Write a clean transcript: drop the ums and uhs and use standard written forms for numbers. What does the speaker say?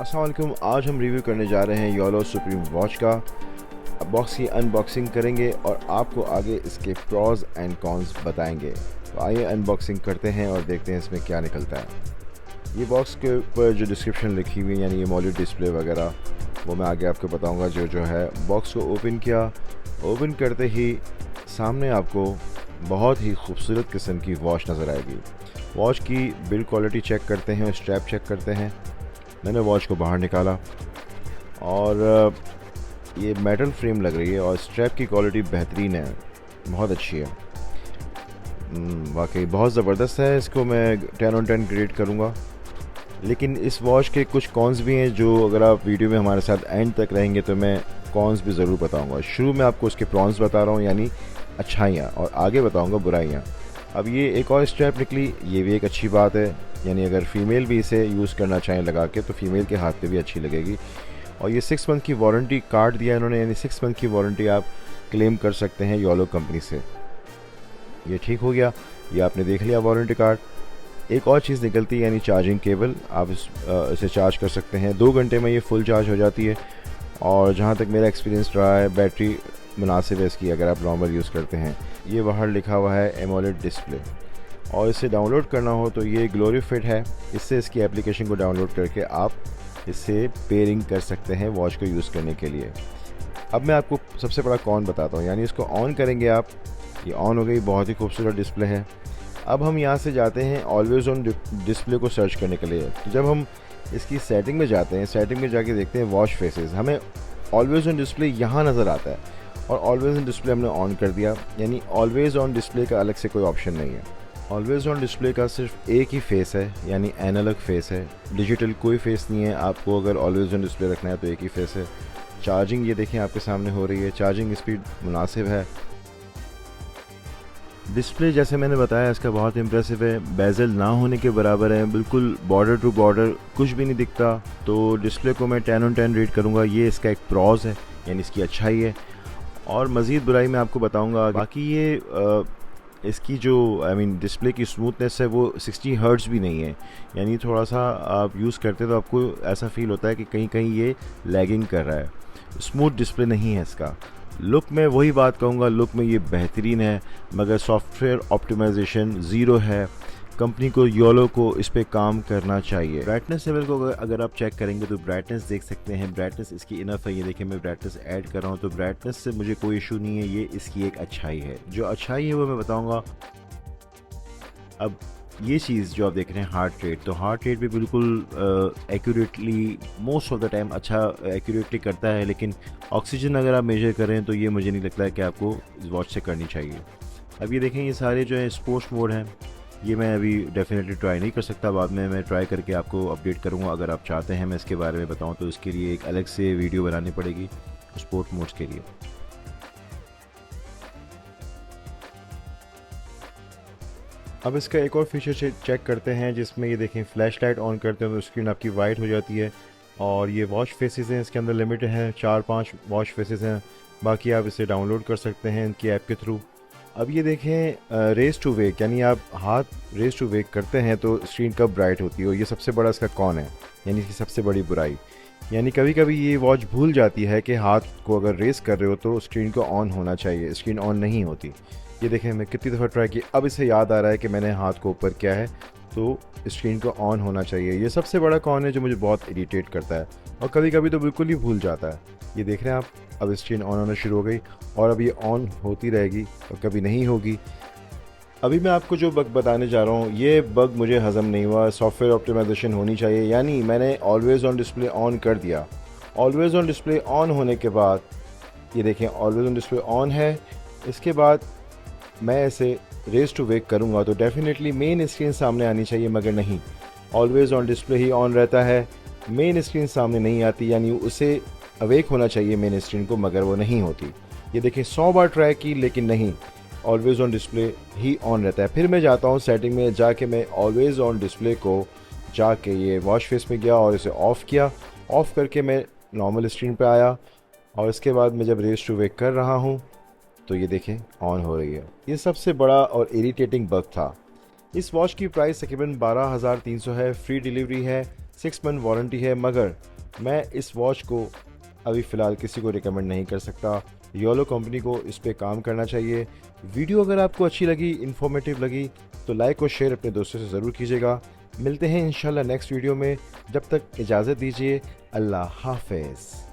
अस्सलाम वालेकुम। आज हम रिव्यू करने जा रहे हैं योलो सुप्रीम वॉच का। बॉक्स की अनबॉक्सिंग करेंगे और आपको आगे इसके प्रॉज एंड कॉन्स बताएंगे। तो आइए अनबॉक्सिंग करते हैं और देखते हैं इसमें क्या निकलता है। ये बॉक्स के ऊपर जो डिस्क्रिप्शन लिखी हुई है यानी ये मॉड्यूल डिस्प्ले वगैरह वो मैं आगे आपको बताऊंगा। जो है बॉक्स को ओपन किया, ओपन करते ही सामने आपको बहुत ही खूबसूरत किस्म की वॉच नज़र आएगी। वॉच की बिल्ड क्वालिटी चेक करते हैं और स्ट्रैप चेक करते हैं। मैंने वॉच को बाहर निकाला और ये मेटल फ्रेम लग रही है और स्ट्रैप की क्वालिटी बेहतरीन है, बहुत अच्छी है। वाकई बहुत ज़बरदस्त है। इसको मैं 10 on 10 ग्रेड करूँगा। लेकिन इस वॉच के कुछ कॉन्स भी हैं जो अगर आप वीडियो में हमारे साथ एंड तक रहेंगे तो मैं कॉन्स भी ज़रूर बताऊँगा। शुरू में आपको उसके प्रॉन्स बता रहा हूँ यानी अच्छाइयाँ, और आगे बताऊँगा बुराइयाँ। अब ये एक और स्ट्रैप निकली, ये भी एक अच्छी बात है। यानी अगर फ़ीमेल भी इसे यूज़ करना चाहें लगा के तो फ़ीमेल के हाथ पे भी अच्छी लगेगी। और ये 6 मंथ की वारंटी कार्ड दिया है इन्होंने, यानी 6 मंथ की वारंटी आप क्लेम कर सकते हैं योलो कंपनी से। ये ठीक हो गया, ये आपने देख लिया वारंटी कार्ड। एक और चीज़ निकलती है यानी चार्जिंग केबल। आप इसे चार्ज कर सकते हैं, 2 घंटे में ये फुल चार्ज हो जाती है। और जहाँ तक मेरा एक्सपीरियंस रहा है बैटरी मुनासिब है इसकी अगर आप नॉर्मल यूज़ करते हैं। ये बाहर लिखा हुआ है एमोलेड डिस्प्ले, और इसे डाउनलोड करना हो तो ये ग्लोरी फिट है। इससे इसकी एप्लीकेशन को डाउनलोड करके आप इससे पेयरिंग कर सकते हैं वॉच को यूज़ करने के लिए। अब मैं आपको सबसे बड़ा कॉन बताता हूँ, यानी इसको ऑन करेंगे आप, ये ऑन हो गई, बहुत ही खूबसूरत डिस्प्ले है। अब हम यहाँ से जाते हैं ऑलवेज़ ऑन डिस्प्ले को सर्च करने के लिए। तो जब हम इसकी सेटिंग में जाते हैं, सेटिंग में जाके देखते हैं वॉच फेसेस, हमें ऑलवेज़ ऑन डिस्प्ले यहाँ नज़र आता है और ऑलवेज़ ऑन डिस्प्ले हमने ऑन कर दिया। यानी ऑलवेज़ ऑन डिस्प्ले का अलग से कोई ऑप्शन नहीं है। ऑलवेज़ ऑन डिस्प्ले का सिर्फ एक ही फेस है यानी एनालॉग फेस है, डिजिटल कोई फेस नहीं है। आपको अगर ऑलवेज़ ऑन डिस्प्ले रखना है तो एक ही फेस है। चार्जिंग ये देखें आपके सामने हो रही है, चार्जिंग स्पीड मुनासिब है। डिस्प्ले जैसे मैंने बताया इसका बहुत इंप्रेसिव है, बेजल ना होने के बराबर है, बिल्कुल बॉर्डर टू बॉर्डर कुछ भी नहीं दिखता। तो डिस्प्ले को मैं 10 on 10 रेट करूँगा। ये इसका एक प्रॉज है यानी इसकी अच्छाई है, और मज़ीद बुराई मैं आपको बताऊँगा। बाकी ये इसकी जो डिस्प्ले की स्मूथनेस है वो 60 हर्ट्ज़ भी नहीं है, यानी थोड़ा सा आप यूज़ करते तो आपको ऐसा फील होता है कि कहीं कहीं ये लैगिंग कर रहा है। स्मूथ डिस्प्ले नहीं है इसका। लुक में वही बात कहूँगा, लुक में ये बेहतरीन है, मगर सॉफ्टवेयर ऑप्टिमाइजेशन ज़ीरो है। कंपनी को योलो को इस पे काम करना चाहिए। ब्राइटनेस लेवल को अगर आप चेक करेंगे तो ब्राइटनेस देख सकते हैं, ब्राइटनेस इसकी इनफ है। ये देखिए मैं ब्राइटनेस ऐड कर रहा हूँ तो ब्राइटनेस से मुझे कोई इशू नहीं है, ये इसकी एक अच्छाई है। जो अच्छाई है वो मैं बताऊँगा। अब ये चीज़ जो आप देख रहे हैं हार्ट रेट, तो हार्ट रेट भी बिल्कुल accurately most of the time अच्छा एक्यूरेटली करता है। लेकिन ऑक्सीजन अगर आप मेजर करें तो ये मुझे नहीं लगता है कि आपको इस वॉच से करनी चाहिए। अब ये देखें ये सारे जो है स्पोर्ट्स मोड हैं, ये मैं अभी डेफिनेटली ट्राई नहीं कर सकता, बाद में मैं ट्राई करके आपको अपडेट करूँगा। अगर आप चाहते हैं मैं इसके बारे में बताऊँ तो इसके लिए एक अलग से वीडियो बनानी पड़ेगी स्पोर्ट मोड्स के लिए। अब इसका एक और फीचर चेक करते हैं जिसमें ये देखें फ्लैश लाइट ऑन करते हैं तो स्क्रीन आपकी वाइट हो जाती है। और ये वॉच फेसेस हैं, इसके अंदर लिमिटेड हैं, 4-5 वॉच फेसेस हैं। बाकी आप इसे डाउनलोड कर सकते हैं इनकी ऐप के थ्रू। अब ये देखें रेस टू वेक, यानी आप हाथ रेस टू वेक करते हैं तो स्क्रीन कब ब्राइट होती है। और ये सबसे बड़ा इसका कौन है, यानी इसकी सबसे बड़ी बुराई। यानी कभी कभी ये वॉच भूल जाती है कि हाथ को अगर रेस कर रहे हो तो स्क्रीन को ऑन होना चाहिए, स्क्रीन ऑन नहीं होती। ये देखें मैं कितनी दफ़ा ट्राई की, अब इसे याद आ रहा है कि मैंने हाथ को ऊपर किया है तो स्क्रीन को ऑन होना चाहिए। ये सबसे बड़ा कौन है जो मुझे बहुत इरिटेट करता है, और कभी कभी तो बिल्कुल ही भूल जाता है। ये देख रहे हैं आप, अब स्क्रीन ऑन होना शुरू हो गई और अब ये ऑन होती रहेगी और कभी नहीं होगी। अभी मैं आपको जो बग बताने जा रहा हूँ ये बग मुझे हज़म नहीं हुआ। सॉफ्टवेयर ऑप्टिमाइजेशन होनी चाहिए, यानी मैंने ऑलवेज़ ऑन डिस्प्ले ऑन कर दिया। ऑलवेज़ ऑन डिस्प्ले ऑन होने के बाद ये देखें ऑलवेज़ ऑन डिस्प्ले ऑन है। इसके बाद मैं इसे रेस टू वेक करूँगा तो डेफिनेटली मेन स्क्रीन सामने आनी चाहिए, मगर नहीं, always on display he on रहता है, मेन स्क्रीन सामने नहीं आती। यानी उसे अवेक होना चाहिए मेन स्क्रीन को, मगर वो नहीं होती। ये देखें 100 बार ट्राई की लेकिन नहीं, always on display he on रहता है। फिर मैं जाता हूँ सेटिंग में जाके, मैं ऑलवेज़ ऑन डिस्प्ले को जाके ये वॉच फेस में गया और इसे ऑफ़ किया। ऑफ़ करके मैं नॉर्मल स्क्रीन पे आया और इसके बाद मैं जब रेस टू वेक कर रहा हूँ तो ये देखें ऑन हो रही है। ये सबसे बड़ा और इरिटेटिंग बग था। इस वॉच की प्राइस तकरीबन 12,300 है, फ्री डिलीवरी है। 6 मंथ वारंटी है, मगर मैं इस वॉच को अभी फ़िलहाल किसी को रिकमेंड नहीं कर सकता। योलो कंपनी को इस पे काम करना चाहिए। वीडियो अगर आपको अच्छी लगी, इन्फॉर्मेटिव लगी, तो लाइक और शेयर अपने दोस्तों से ज़रूर कीजिएगा। मिलते हैं इंशाल्लाह नेक्स्ट वीडियो में। जब तक इजाज़त दीजिए, अल्लाह हाफ़िज़।